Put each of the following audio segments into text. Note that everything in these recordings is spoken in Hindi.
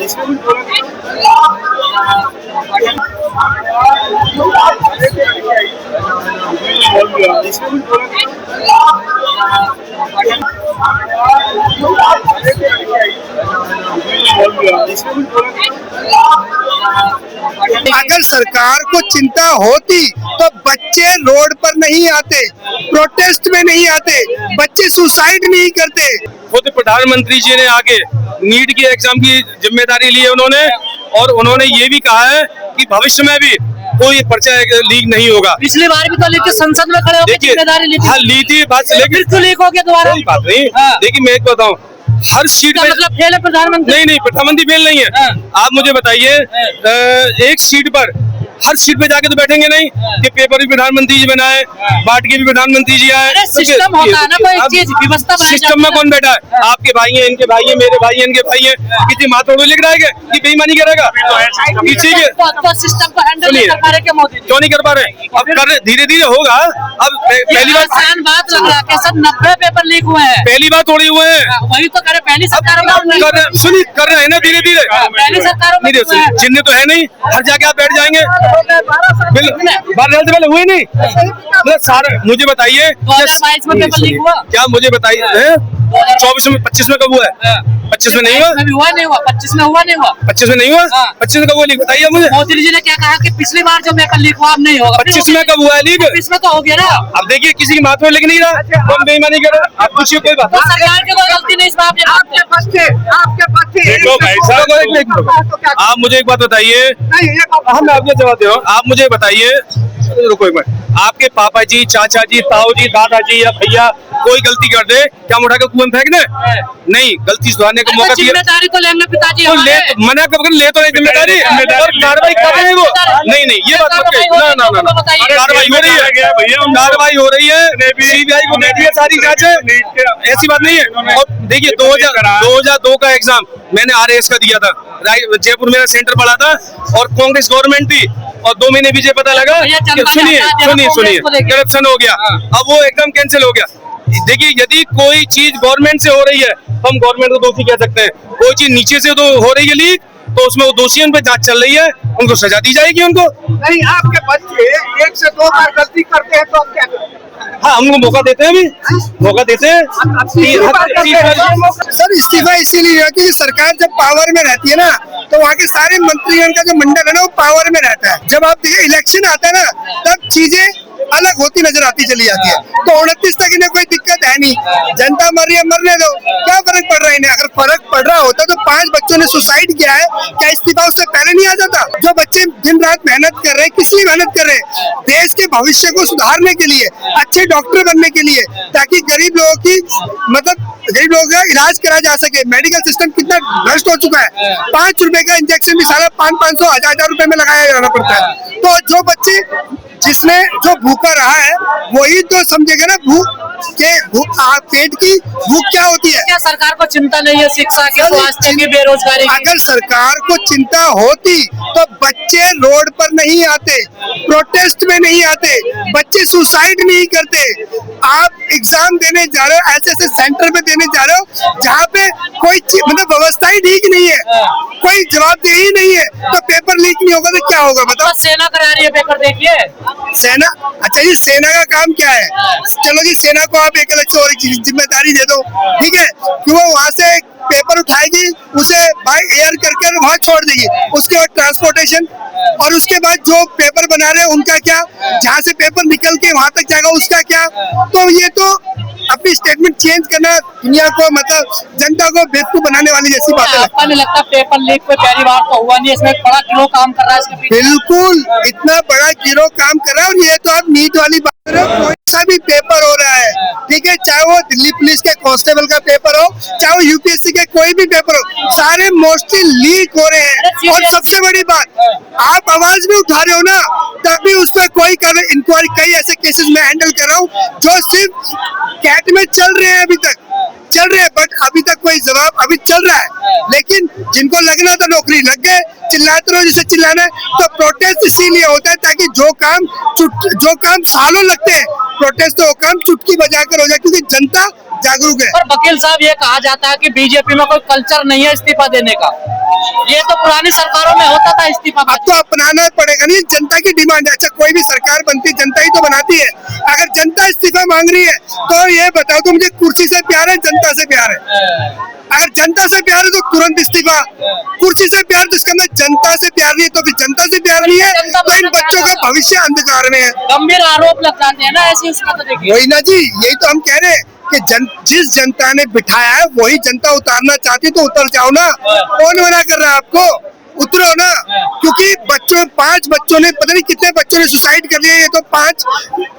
अगर सरकार को चिंता होती तो बच्चे रोड पर नहीं आते, प्रोटेस्ट में नहीं आते, बच्चे सुसाइड नहीं करते। खुद प्रधानमंत्री जी ने आगे नीट की एग्जाम की जिम्मेदारी ली है उन्होंने, और उन्होंने ये भी कहा है कि भविष्य में भी कोई पर्चा लीक नहीं होगा। पिछली बार भी तो लीक संसद में खड़े होकर जिम्मेदारी ली थी। हाँ ली थी बात, लेकिन लीक हो गया दोबारा। कोई बात नहीं। देखिए मैं एक बताऊँ, हर सीट में मतलब फेल है प्रधानमंत्री? नहीं, प्रधानमंत्री फेल नहीं है। आप मुझे बताइए, एक सीट पर हर सीट पे जाके तो बैठेंगे नहीं कि पेपर भी प्रधानमंत्री जी बनाए, बाट के भी प्रधानमंत्री जी आए। सिस्टम होता है ना, कोई चीज व्यवस्था बनाई सिस्टम में कौन बैठा है? आपके भाई हैं, इनके भाई हैं, मेरे भाई हैं, इनके भाई हैं। किसी माथों में लिख रहा है कि बेईमानी करेगा किसी के? तो सिस्टम को हैंडल नहीं कर पा रहे क्या मोदी? क्यों नहीं कर पा रहे? अब कर रहे, धीरे धीरे होगा। अब पहली बार आसान बात लग रहा है, सब 90 पेपर लीक हुए हैं। पहली बार थोड़ी हुए हैं, वही तो करे पहली सरकार सुनिए कर रहे हैं ना धीरे धीरे। पहली सरकारों में जिन्हें तो है नहीं, हर जाके आप बैठ जाएंगे। पहले हुए नहीं मतलब सारा। मुझे बताइए 2022 में पेपर लीक हुआ क्या? मुझे बताइए 24 में 25 में कब हुआ है? 25 में नहीं हुआ, नहीं हुआ 25 में हुआ, नहीं हुआ 25 में नहीं हुआ। 25 में कब हुआ लीक बताइए मुझे। मोदी जी ने क्या कहा कि पिछली बार जो पेपर लीक हुआ अब नहीं होगा। 25 में कब हुआ है लीक? 25 में तो हो गया ना। अब देखिए किसी की माथ में लिख नहीं रहा, कौन बेईमानी कर रहा है? आप पूछिए, कोई बात सरकार की कोई गलती नहीं इस बात में। आपके बच्चे देखो भाई साहब, आप मुझे एक बात बताइए। मैं आपको जवाब दे रहा हूँ, आप मुझे बताइए। रुको एक मिनट, आपके पापा जी, चाचा जी, ताऊ जी, दादाजी या भैया कोई गलती कर दे, क्या उठा के कुएं में फेंक दे? नहीं, गलती सुधारने का मौका दिया। जिम्मेदारी तो लेंगे पिताजी, मना कब ले तो नहीं जिम्मेदारी, और कार्रवाई कर रहे हैं वो। नहीं ये बात मत कहिए। ना कार्रवाई हो रही है, कार्रवाई हो रही है, सीबीआई को दे दी है सारी जांच है, ऐसी बात नहीं है। और देखिए 2002 का एग्जाम मैंने RAS का दिया था, जयपुर मेरा सेंटर पड़ा था, और कांग्रेस गवर्नमेंट थी, और 2 महीने पीछे पता लगा। सुनिए करप्शन हो गया, अब वो एग्जाम कैंसिल हो गया। देखिए यदि कोई चीज गवर्नमेंट से हो रही है तो हम गवर्नमेंट को दोषी कह सकते हैं, कोई चीज नीचे से तो हो रही है लीक, तो उसमें वो दोषी है, उन पर जांच चल रही है, उनको सजा दी जाएगी। उनको नहीं, आपके बच्चे 1 से 2 बार गलती करते हैं तो आप क्या करते हैं? हाँ, हम मौका देते हैं, अभी मौका देते हैं। सर इस्तीफा इसीलिए है कि सरकार जब पावर में रहती है ना, तो वहाँ के सारे मंत्रियों का जो मंडल है ना वो पावर में रहता है। जब आप देखिए इलेक्शन आता है ना, तब चीजें अलग होती नजर आती चली जाती है। तो 29 तक इन्हें कोई दिक्कत है नहीं, जनता मर रही है, मरने दो, क्या फर्क पड़ रहा है इन्हें? अगर फर्क पड़ रहा होता तो 5 बच्चों ने सुसाइड किया है, क्या इस्तीफा उससे पहले नहीं आ जाता? जो बच्चे दिन रात मेहनत कर रहे हैं, किस लिए मेहनत कर रहे हैं? देश के भविष्य को सुधारने के लिए, अच्छे डॉक्टर बनने के लिए, ताकि गरीब लोगों की गरीब लोगों का इलाज करा जा सके। मेडिकल सिस्टम कितना भ्रष्ट हो चुका है, 5 रुपए का इंजेक्शन भी सारा 500, 1000 रुपए में लगाया जाना पड़ता है। तो जो बच्चे जिसने जो भूखा रहा है वही तो समझेगा ना पेट की भूख क्या होती है। क्या सरकार को चिंता नहीं है शिक्षा की, स्वास्थ्य की, बेरोजगारी की? अगर सरकार को चिंता होती तो बच्चे रोड पर नहीं आते, प्रोटेस्ट में नहीं आते, बच्चे सुसाइड नहीं करते। आप एग्जाम देने जा रहे हो, ऐसे सेंटर पे देने जा रहे हो जहाँ पे कोई मतलब व्यवस्था ही ठीक नहीं है, कोई जवाबदेही नहीं है, तो पेपर लीक नहीं होगा तो क्या होगा बताओ? सेना करा रही है पेपर, देखिए सेना। अच्छा जी, सेना का काम क्या है? चलो जी, सेना को आप एक अलग से और जिम्मेदारी दे दो, ठीक है, कि वो वहाँ से पेपर उठाएगी, उसे बाय एयर करके वहाँ छोड़ देगी, उसके बाद ट्रांसपोर्टेशन, और उसके बाद जो पेपर बना रहे हैं उनका क्या, जहाँ से पेपर निकल के वहाँ तक जाएगा उसका क्या? तो ये तो अपनी स्टेटमेंट चेंज करना दुनिया को, मतलब जनता को बेवकूफ बनाने वाली जैसी बात है। आपको नहीं लगता पेपर लीक पे पहली बार तो हुआ नहीं, इसमें बड़ा गिरोह काम कर रहा है इसके पीछे? बिल्कुल, इतना बड़ा गिरोह काम कर रहा है। और ये तो आप नीट वाली बात कर रहे हो, कोई सा भी पेपर हो रहा है, ठीक है, चाहे वो दिल्ली पुलिस के कांस्टेबल का पेपर हो, चाहे वो UPSC के कोई भी पेपर हो, सारे मोस्टली लीक हो रहे हैं। और सबसे बड़ी बात, आप आवाज भी उठा रहे हो ना, तब भी उस पर कोई इंक्वायरी, कई ऐसे केसेस में हैंडल कर रहा हूँ जो सिर्फ कैट में चल रहे हैं अभी तक, चल रहे हैं, बट अभी तक कोई जवाब अभी चल रहा है। लेकिन जिनको लगना था नौकरी लग गए, चिल्लाते रहो जिसे चिल्लाना है। तो प्रोटेस्ट इसीलिए होता है ताकि जो काम सालों लगते हैं प्रोटेस्ट, तो वो काम चुटकी बजाकर हो जाए, क्योंकि जनता जागरूक है। पर वकील साहब, ये कहा जाता है कि बीजेपी में कोई कल्चर नहीं है इस्तीफा देने का। ये तो पुरानी सरकारों में होता था इस्तीफा। अब तो अपनाना पड़ेगा, नहीं जनता की डिमांड है। अच्छा, कोई भी सरकार बनती जनता ही तो बनाती है। अगर जनता इस्तीफा मांग रही है तो ये बताओ तो मुझे कुर्सी से प्यार है जनता से प्यार है? अगर जनता से प्यार है तो तुरंत इस्तीफा। कुर्सी से प्यार, जिसका मतलब जनता से प्यार नहीं है तो फिर जनता से प्यार नहीं है, तो इन बच्चों का भविष्य अंधकार में है। गंभीर आरोप लग जाते हैं ना ऐसे, इसका तो देखिए। वही ना जी, यही तो हम कह रहे हैं कि जिस जनता ने बिठाया है वही जनता उतारना चाहती, तो उतर जाओ ना। कौन मना कर रहा है आपको? उतरो ना। क्योंकि 5 बच्चों ने, पता नहीं कितने बच्चों ने सुसाइड कर लिया। ये तो 5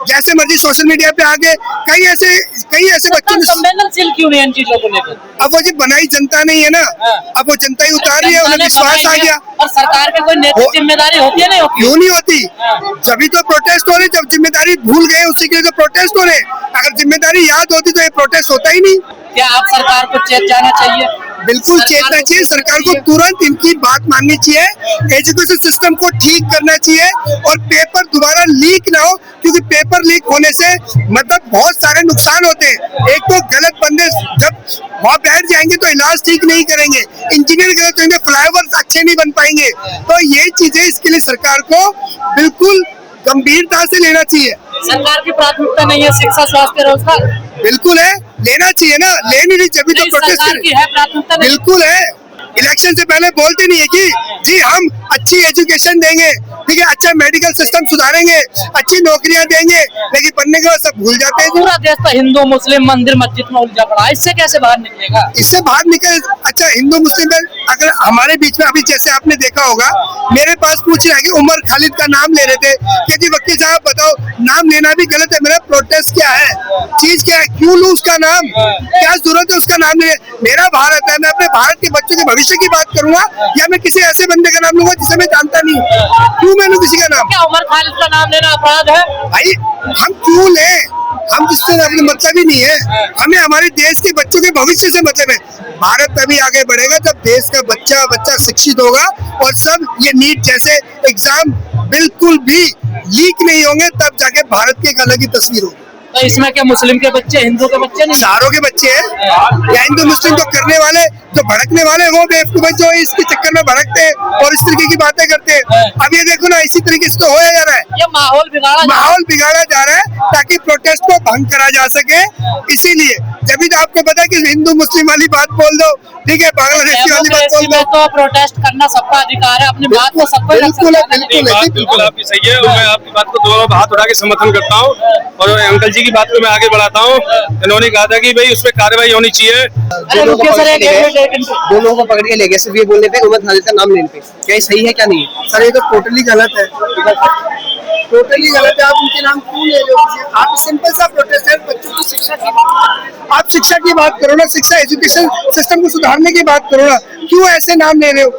जैसे मर्जी सोशल मीडिया पे आगे कई ऐसे बच्चों ने। संवेदनशील क्यों नहीं इन चीजों को लेकर? अब वो जी बनाई जनता नहीं है ना, अब वो जनता ही उतार रही है, उन्हें विश्वास आ गया। और सरकार की कोई नैतिक जिम्मेदारी होती है? नहीं होती। क्यों नहीं होती? जब तो प्रोटेस्ट हो रहे, जब जिम्मेदारी भूल गए उसी के लिए तो प्रोटेस्ट हो रहे। अगर जिम्मेदारी याद होती तो ये प्रोटेस्ट होता ही नहीं। क्या आप सरकार को चेत जाना चाहिए? बिल्कुल चेतना चाहिए सरकार को, तुरंत इनकी बात माननी चाहिए। एजुकेशन सिस्टम को ठीक करना चाहिए और पेपर दोबारा लीक ना हो, क्योंकि पेपर लीक होने से मतलब बहुत सारे नुकसान होते हैं। एक तो गलत बंदे जब वहाँ बैठ जाएंगे तो इलाज ठीक नहीं करेंगे, इंजीनियर गलत होंगे, फ्लाईओवर अच्छे नहीं बन पाएंगे। तो ये चीजें, इसके लिए सरकार को बिल्कुल गंभीरता से लेना चाहिए। सरकार की प्राथमिकता नहीं है शिक्षा, स्वास्थ्य, रोजगार? बिल्कुल है, लेना चाहिए ना, लेनी नहीं चाहिए तो प्रोटेस्ट सरकार की है प्राथमिकता? बिल्कुल है। इलेक्शन से पहले बोलते नहीं है कि जी हम अच्छी एजुकेशन देंगे, ठीक है, अच्छा मेडिकल सिस्टम सुधारेंगे, अच्छी नौकरियां देंगे, लेकिन बनने के बाद सब भूल जाते हैं। पूरा देश तो हिंदू मुस्लिम मंदिर मस्जिद में उलझा पड़ा है, इससे कैसे बाहर निकलेगा? इससे बाहर निकल। अच्छा, हिंदू मुस्लिम में अगर हमारे बीच में अभी जैसे आपने देखा होगा, मेरे पास पूछ रहा है कि उमर खालिद का नाम ले रहे थे कि जी वकील साहब बताओ, नाम लेना भी गलत है, मेरा प्रोटेस्ट क्या है, चीज क्या है, क्यों लूं उसका नाम, क्या जरूरत है उसका नाम लेने? मेरा भारत है, मैं अपने भारत के बच्चों के भविष्य की बात करूंगा, या मैं किसी ऐसे बंदे का नाम लूंगा जिसे मैं जानता नहीं हूँ? क्यों मैं लूं किसी का नाम? क्या उमर खालिद का नाम लेना अपराध है? भाई हम क्यों लें? हम जिससे अपने मतलब ही नहीं है, हमें हमारे देश के बच्चों के भविष्य से मतलब है। भारत तभी आगे बढ़ेगा जब देश का बच्चा शिक्षित होगा और सब ये नीट जैसे एग्जाम बिल्कुल भी लीक नहीं होंगे, तब जाके भारत की एक अलग ही तस्वीर होगी। तो इसमें क्या मुस्लिम के बच्चे, हिंदू के बच्चे नहीं? सारों के बच्चे हैं, या हिंदू मुस्लिम तो करने वाले, जो भड़कने वाले वो बेवकूफ जो इसके चक्कर में भड़कते हैं और इस तरीके की बातें करते हैं। अब ये देखो ना, इसी तरीके से तो होया जा रहा है, ये माहौल बिगाड़ा जा रहा है ताकि प्रोटेस्ट को भंग करा जा सके। इसीलिए जब भी तो आपको पता है कि हिंदू मुस्लिम वाली बात बोल दो, ठीक है, बांग्लादेशी वाली बात बोल दो, तो प्रोटेस्ट करना सबका अधिकार है, अपनी बात को सबको बिल्कुल बिल्कुल आपकी सही है, और मैं आपकी बात को दोनों हाथ उठा के समर्थन करता हूँ, और अंकल जी की बात को मैं आगे बढ़ाता हूँ। इन्होंने कहा था कि भाई उस पर कार्रवाई होनी चाहिए। दो लोगों को पकड़ के ले गए सिर्फ ये बोलने पे, उमर खालिद का नाम लेने पे। क्या ये सही है क्या नहीं? सर ये तो टोटली गलत है, टोटली गलत है। आप उनके नाम क्यों ले रहे हो? आप सिंपल सा प्रोटेस्ट है, बच्चों की शिक्षा की बात, आप शिक्षा की बात करो ना, शिक्षा एजुकेशन सिस्टम को सुधारने की बात करो ना, क्यों ऐसे नाम ले रहे हो?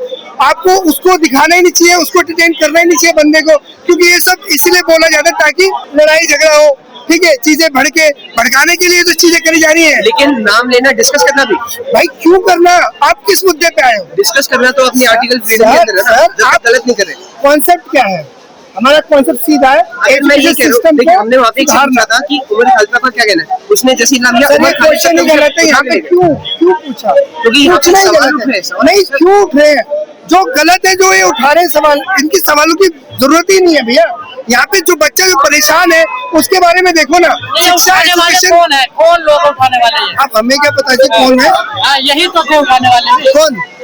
आपको उसको दिखाना ही नहीं चाहिए, उसको डिटेन करना ही नहीं चाहिए बंदे को, क्योंकि ये सब इसलिए बोला जाता है ताकि लड़ाई झगड़ा हो, ठीक है, चीजें भड़काने के लिए तो चीजें करी जा रही है। लेकिन नाम लेना, डिस्कस करना भी, भाई क्यों करना? आप किस मुद्दे पे आए हो? डिस्कस करना तो अपनी आर्टिकल फ्रीडम के अंदर है ना, जब तक गलत नहीं कर रहे। कॉन्सेप्ट क्या है हमारा? कॉन्सेप्ट सीधा है, मैं ये कह रहा हूँ, हमने वहाँ पे एक पूछा था कि उमर खालिद पर क्या कहना है, उसने जैसे नाम लिया उमर खालिद क्वेश्चन नहीं गलत है यहाँ पे। क्यों पूछा? क्योंकि यहाँ पे सवाल उठ रहे हैं। नहीं, क्यों उठ रहे हैं? जो गलत है, जो ये उठा रहे हैं सवाल, इनकी सवालों की जरूरत ही नहीं है भैया। यहाँ पे जो बच्चा जो परेशान है उसके बारे में देखो ना, शिक्षा एजुकेशन। कौन है, कौन लोग उठाने वाले हैं? अब हमें क्या पता कि कौन है? यही तो उठाने वाले हैं। कौन?